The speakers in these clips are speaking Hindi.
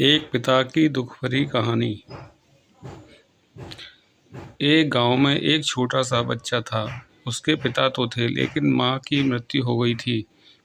एक पिता की दुख भरी कहानी। एक गांव में एक छोटा सा बच्चा था। उसके पिता तो थे, लेकिन माँ की मृत्यु हो गई थी।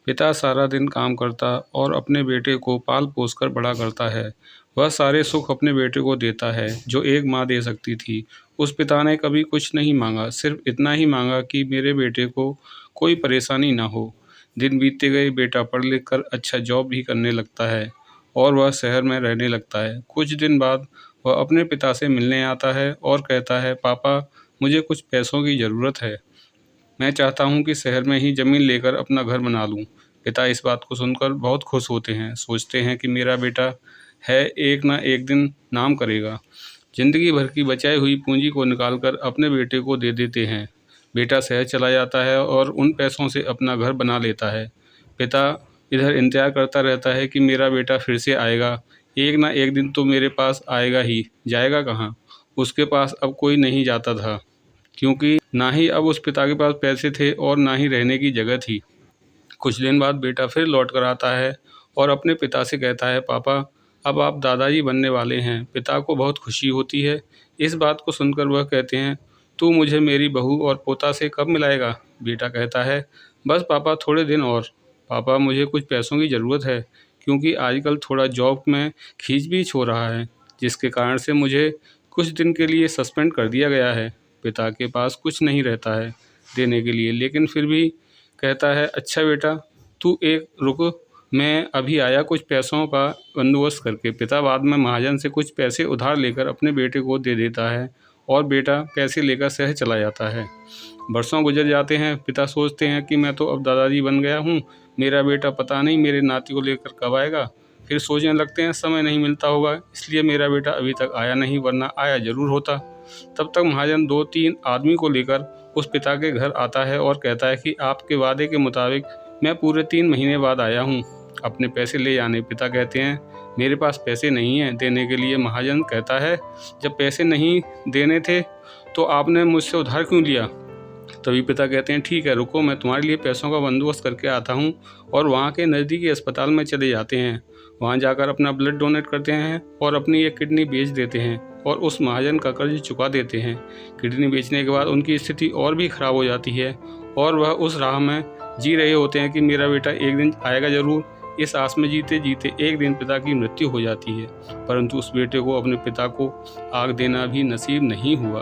पिता सारा दिन काम करता और अपने बेटे को पाल पोस कर बड़ा करता है। वह सारे सुख अपने बेटे को देता है जो एक माँ दे सकती थी। उस पिता ने कभी कुछ नहीं मांगा, सिर्फ इतना ही मांगा कि मेरे बेटे को कोई परेशानी ना हो। दिन बीतते गए, बेटा पढ़ लिख कर अच्छा जॉब भी करने लगता है और वह शहर में रहने लगता है। कुछ दिन बाद वह अपने पिता से मिलने आता है और कहता है, पापा, मुझे कुछ पैसों की ज़रूरत है। मैं चाहता हूँ कि शहर में ही ज़मीन लेकर अपना घर बना लूँ। पिता इस बात को सुनकर बहुत खुश होते हैं, सोचते हैं कि मेरा बेटा है, एक ना एक दिन नाम करेगा। जिंदगी भर की बचाई हुई पूंजी को निकालकर अपने बेटे को दे देते हैं। बेटा शहर चला जाता है और उन पैसों से अपना घर बना लेता है। पिता इधर इंतजार करता रहता है कि मेरा बेटा फिर से आएगा, एक ना एक दिन तो मेरे पास आएगा ही। जाएगा कहाँ? उसके पास अब कोई नहीं जाता था, क्योंकि ना ही अब उस पिता के पास पैसे थे और ना ही रहने की जगह थी। कुछ दिन बाद बेटा फिर लौट कर आता है और अपने पिता से कहता है, पापा, अब आप दादाजी बनने वाले हैं। पिता को बहुत खुशी होती है। इस बात को सुनकर वह कहते हैं, तू मुझे मेरी बहू और पोता से कब मिलाएगा? बेटा कहता है, बस पापा, थोड़े दिन और। पापा, मुझे कुछ पैसों की ज़रूरत है, क्योंकि आजकल थोड़ा जॉब में खींचबीच हो रहा है, जिसके कारण से मुझे कुछ दिन के लिए सस्पेंड कर दिया गया है। पिता के पास कुछ नहीं रहता है देने के लिए, लेकिन फिर भी कहता है, अच्छा बेटा, तू एक रुक, मैं अभी आया कुछ पैसों का बंदोबस्त करके। पिता बाद में महाजन से कुछ पैसे उधार लेकर अपने बेटे को दे देता है और बेटा पैसे लेकर शहर चला जाता है। बरसों गुजर जाते हैं। पिता सोचते हैं कि मैं तो अब दादाजी बन गया हूँ, मेरा बेटा पता नहीं मेरे नाती को लेकर कब आएगा। फिर सोचने लगते हैं, समय नहीं मिलता होगा, इसलिए मेरा बेटा अभी तक आया नहीं, वरना आया ज़रूर होता। तब तक महाजन 2-3 आदमी को लेकर उस पिता के घर आता है और कहता है कि आपके वादे के मुताबिक मैं पूरे 3 महीने बाद आया हूँ अपने पैसे ले जाने। पिता कहते हैं, मेरे पास पैसे नहीं हैं देने के लिए। महाजन कहता है, जब पैसे नहीं देने थे तो आपने मुझसे उधार क्यों लिया? तभी पिता कहते हैं, ठीक है, रुको, मैं तुम्हारे लिए पैसों का बंदोबस्त करके आता हूँ। और वहाँ के नज़दीकी अस्पताल में चले जाते हैं। वहाँ जाकर अपना ब्लड डोनेट करते हैं और अपनी एक किडनी बेच देते हैं और उस महाजन का कर्ज चुका देते हैं। किडनी बेचने के बाद उनकी स्थिति और भी ख़राब हो जाती है और वह उस राह में जी रहे होते हैं कि मेरा बेटा एक दिन आएगा ज़रूर। इस आस में जीते जीते एक दिन पिता की मृत्यु हो जाती है, परंतु उस बेटे को अपने पिता को आग देना भी नसीब नहीं हुआ।